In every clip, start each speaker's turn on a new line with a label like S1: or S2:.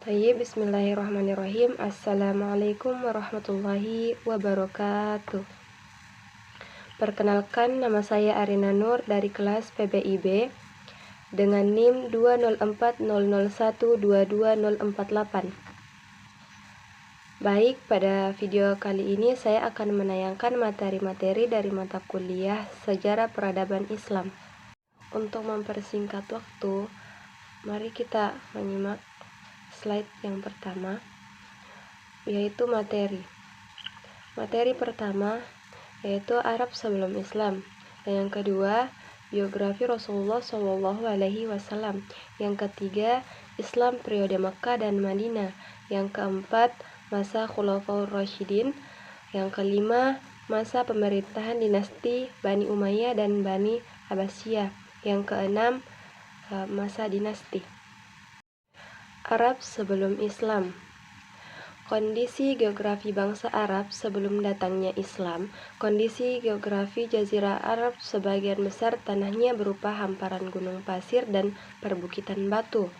S1: Bismillahirrahmanirrahim. Assalamualaikum warahmatullahi wabarakatuh. Perkenalkan, nama saya Arina Nur dari kelas PBIB dengan NIM 20400122048. Baik, pada video kali ini saya akan menayangkan materi-materi dari mata kuliah Sejarah Peradaban Islam. Untuk mempersingkat waktu, mari kita menyimak slide yang pertama, yaitu materi. Materi pertama yaitu Arab sebelum Islam. Dan yang kedua, biografi Rasulullah SAW. Yang ketiga, Islam periode Makkah dan Madinah. Yang keempat, masa Khulafaur Rasyidin. Yang kelima, masa pemerintahan dinasti Bani Umayyah dan Bani Abbasiyah. Yang keenam, masa dinasti Arab sebelum Islam. Kondisi geografi bangsa Arab sebelum datangnya Islam. Kondisi geografi Jazirah Arab sebagian besar tanahnya berupa hamparan gunung pasir dan perbukitan batu.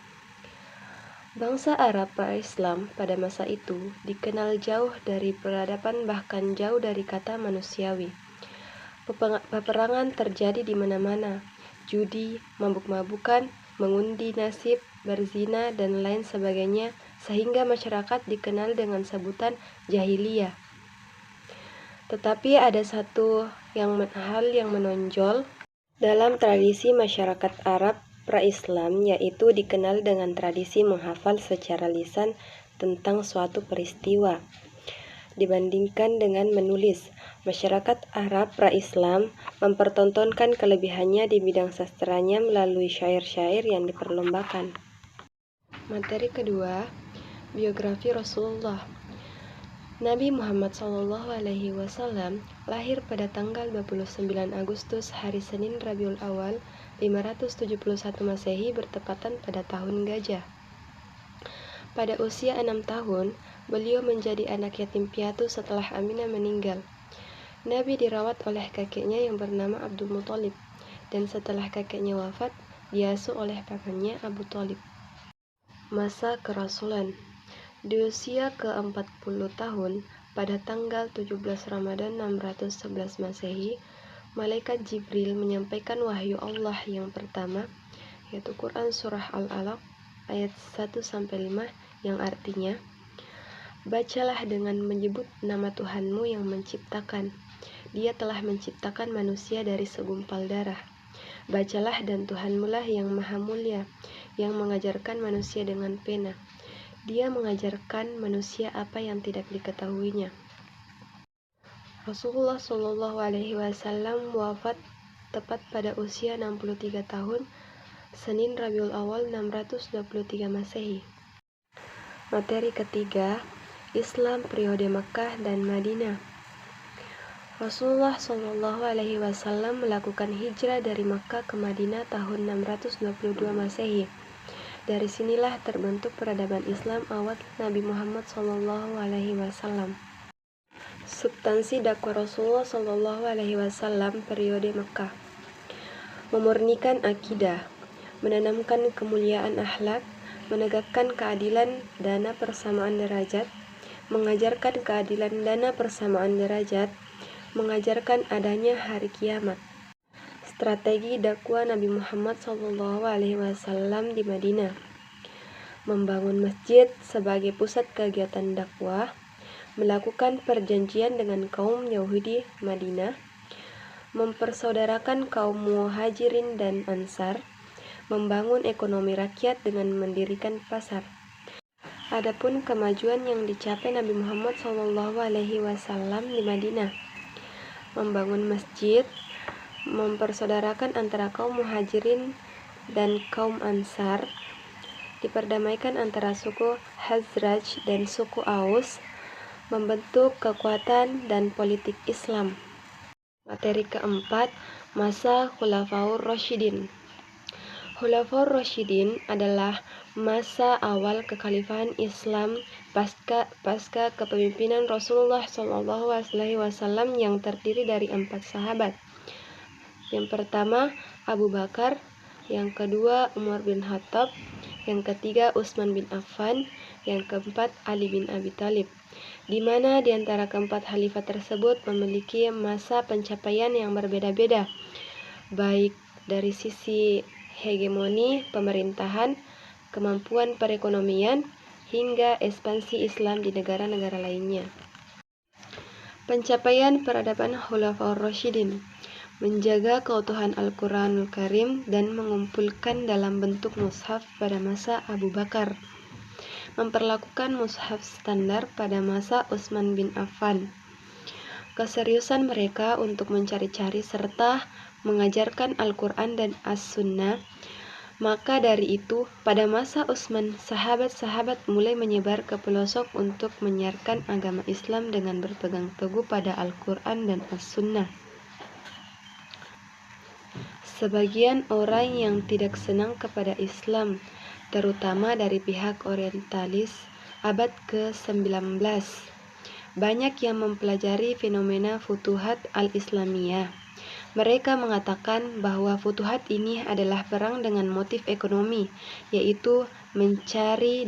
S1: Bangsa Arab pra-Islam pada masa itu dikenal jauh dari peradaban, bahkan jauh dari kata manusiawi. Peperangan terjadi di mana-mana. Judi, mabuk-mabukan, mengundi nasib, berzina, dan lain sebagainya, sehingga masyarakat dikenal dengan sebutan jahiliyah. Tetapi ada satu hal yang menonjol dalam tradisi masyarakat Arab pra-Islam, yaitu dikenal dengan tradisi menghafal secara lisan tentang suatu peristiwa. Dibandingkan dengan menulis, masyarakat Arab pra-Islam mempertontonkan kelebihannya di bidang sastranya melalui syair-syair yang diperlombakan. Materi kedua, biografi Rasulullah. Nabi Muhammad SAW lahir pada tanggal 29 Agustus hari Senin Rabiul Awal 571 Masehi bertepatan pada tahun Gajah. Pada usia 6 tahun, beliau menjadi anak yatim piatu setelah Aminah meninggal. Nabi dirawat oleh kakeknya yang bernama Abdul Muthalib, dan setelah kakeknya wafat, diasuh oleh pamannya Abu Thalib. Masa kerasulan. Di usia ke-40 tahun, pada tanggal 17 Ramadan 611 Masehi, Malaikat Jibril menyampaikan wahyu Allah yang pertama, yaitu Quran Surah Al-Alaq ayat 1-5 yang artinya, bacalah dengan menyebut nama Tuhanmu yang menciptakan. Dia telah menciptakan manusia dari segumpal darah. Bacalah, dan Tuhanmulah yang maha mulia, yang mengajarkan manusia dengan pena. Dia mengajarkan manusia apa yang tidak diketahuinya. Rasulullah SAW wafat tepat pada usia 63 tahun, Senin Rabiul Awal 623 Masehi. Materi ketiga, Islam periode Makkah dan Madinah. Rasulullah SAW melakukan hijrah dari Makkah ke Madinah tahun 622 Masehi. Dari sinilah terbentuk peradaban Islam awal Nabi Muhammad SAW. Substansi dakwah Rasulullah SAW periode Makkah: memurnikan akidah, menanamkan kemuliaan akhlak, menegakkan keadilan dana persamaan derajat, mengajarkan keadilan dana persamaan derajat, mengajarkan adanya hari kiamat. Strategi dakwah Nabi Muhammad SAW di Madinah: membangun masjid sebagai pusat kegiatan dakwah, melakukan perjanjian dengan kaum Yahudi Madinah, mempersaudarakan kaum Muhajirin dan Ansar, membangun ekonomi rakyat dengan mendirikan pasar. Adapun kemajuan yang dicapai Nabi Muhammad SAW di Madinah: membangun masjid, mempersaudarakan antara kaum Muhajirin dan kaum Ansar, diperdamaikan antara suku Khazraj dan suku Aus, membentuk kekuatan dan politik Islam. Materi keempat, masa Khulafaur Rasyidin. Khulafaur Rasyidin adalah masa awal kekhalifahan Islam pasca kepemimpinan Rasulullah SAW yang terdiri dari 4 sahabat. Yang pertama, Abu Bakar, yang kedua Umar bin Khattab, yang ketiga Utsman bin Affan, yang keempat Ali bin Abi Thalib, di mana di antara keempat khalifah tersebut memiliki masa pencapaian yang berbeda-beda, baik dari sisi hegemoni pemerintahan, kemampuan perekonomian, hingga ekspansi Islam di negara-negara lainnya. Pencapaian peradaban Khulafaur Rasyidin menjaga keutuhan Al-Quranul Karim dan mengumpulkan dalam bentuk mushaf pada masa Abu Bakar, memperlakukan mushaf standar pada masa Utsman bin Affan. Keseriusan mereka untuk mencari-cari serta mengajarkan Al-Quran dan As-Sunnah. Maka dari itu, pada masa Utsman, sahabat-sahabat mulai menyebar ke pelosok untuk menyiarkan agama Islam dengan berpegang teguh pada Al-Quran dan As-Sunnah. Sebagian orang yang tidak senang kepada Islam, terutama dari pihak orientalis abad ke-19, banyak yang mempelajari fenomena Futuhat al-Islamiyah. Mereka mengatakan bahwa futuhat ini adalah perang dengan motif ekonomi, yaitu mencari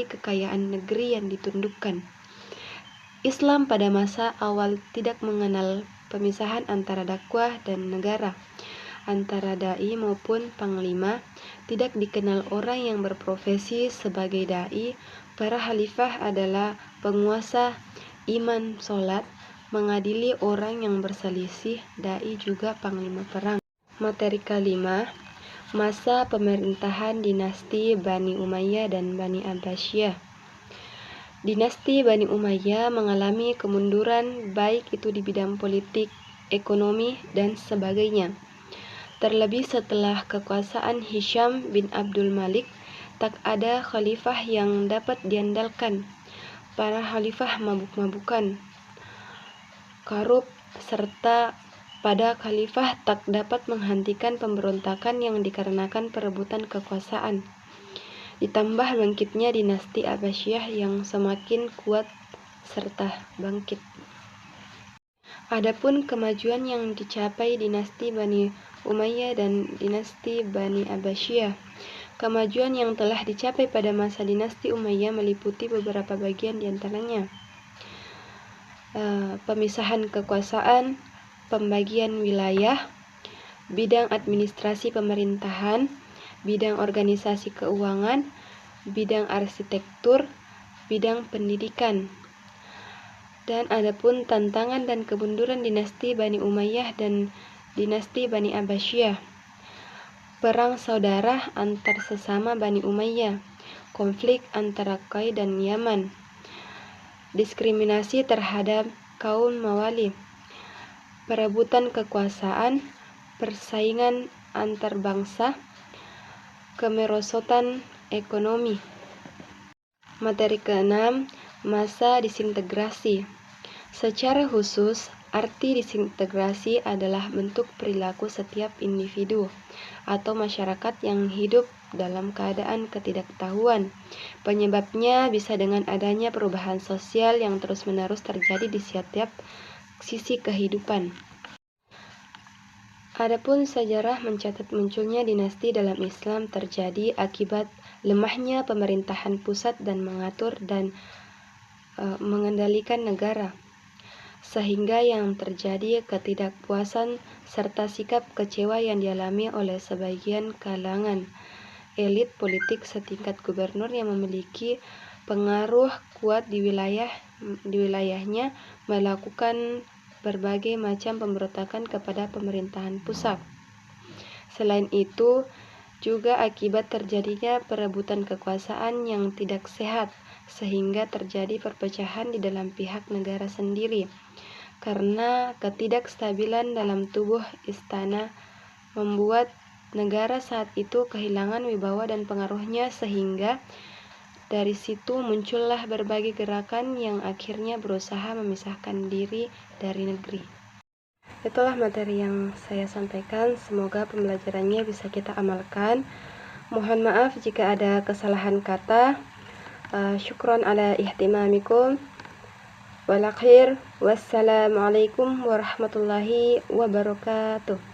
S1: kekayaan negeri yang ditundukkan. Islam pada masa awal tidak mengenal pemisahan antara dakwah dan negara, antara dai maupun panglima. Tidak dikenal orang yang berprofesi sebagai dai. Para khalifah adalah penguasa, imam sholat, mengadili orang yang berselisih, dai juga panglima perang. Materi kelima, masa pemerintahan dinasti Bani Umayyah dan Bani Abbasiyah. Dinasti Bani Umayyah mengalami kemunduran baik itu di bidang politik, ekonomi, dan sebagainya. Terlebih setelah kekuasaan Hisham bin Abdul Malik, tak ada khalifah yang dapat diandalkan. Para khalifah mabuk-mabukan, korup, serta pada khalifah tak dapat menghentikan pemberontakan yang dikarenakan perebutan kekuasaan. Ditambah bangkitnya dinasti Abbasiyah yang semakin kuat serta bangkit. Adapun kemajuan yang dicapai dinasti Bani Umayyah dan dinasti Bani Abbasiyah. Kemajuan yang telah dicapai pada masa dinasti Umayyah meliputi beberapa bagian diantaranya. Pemisahan kekuasaan, pembagian wilayah, bidang administrasi pemerintahan, bidang organisasi keuangan, bidang arsitektur, bidang pendidikan. Dan adapun tantangan dan kemunduran dinasti Bani Umayyah dan dinasti Bani Abbasiyah. Perang saudara antar sesama Bani Umayyah, konflik antara Qai dan Yaman, diskriminasi terhadap kaum Mawali, perebutan kekuasaan, persaingan antar bangsa, kemerosotan ekonomi. Materi keenam, masa disintegrasi. Secara khusus, arti disintegrasi adalah bentuk perilaku setiap individu atau masyarakat yang hidup dalam keadaan ketidaktahuan. Penyebabnya bisa dengan adanya perubahan sosial yang terus-menerus terjadi di setiap sisi kehidupan. Adapun sejarah mencatat munculnya dinasti dalam Islam terjadi akibat lemahnya pemerintahan pusat dan mengatur dan mengendalikan negara, sehingga yang terjadi ketidakpuasan serta sikap kecewa yang dialami oleh sebagian kalangan elit politik setingkat gubernur yang memiliki pengaruh kuat di wilayahnya melakukan berbagai macam pemberontakan kepada pemerintahan pusat. Selain itu, juga akibat terjadinya perebutan kekuasaan yang tidak sehat, sehingga terjadi perpecahan di dalam pihak negara sendiri. Karena ketidakstabilan dalam tubuh istana membuat negara saat itu kehilangan wibawa dan pengaruhnya, sehingga dari situ muncullah berbagai gerakan yang akhirnya berusaha memisahkan diri dari negeri. Itulah materi yang saya sampaikan, semoga pembelajarannya bisa kita amalkan. Mohon maaf jika ada kesalahan kata. Syukron ala ihtimamikum. Wal akhir, wassalamualaikum warahmatullahi wabarakatuh.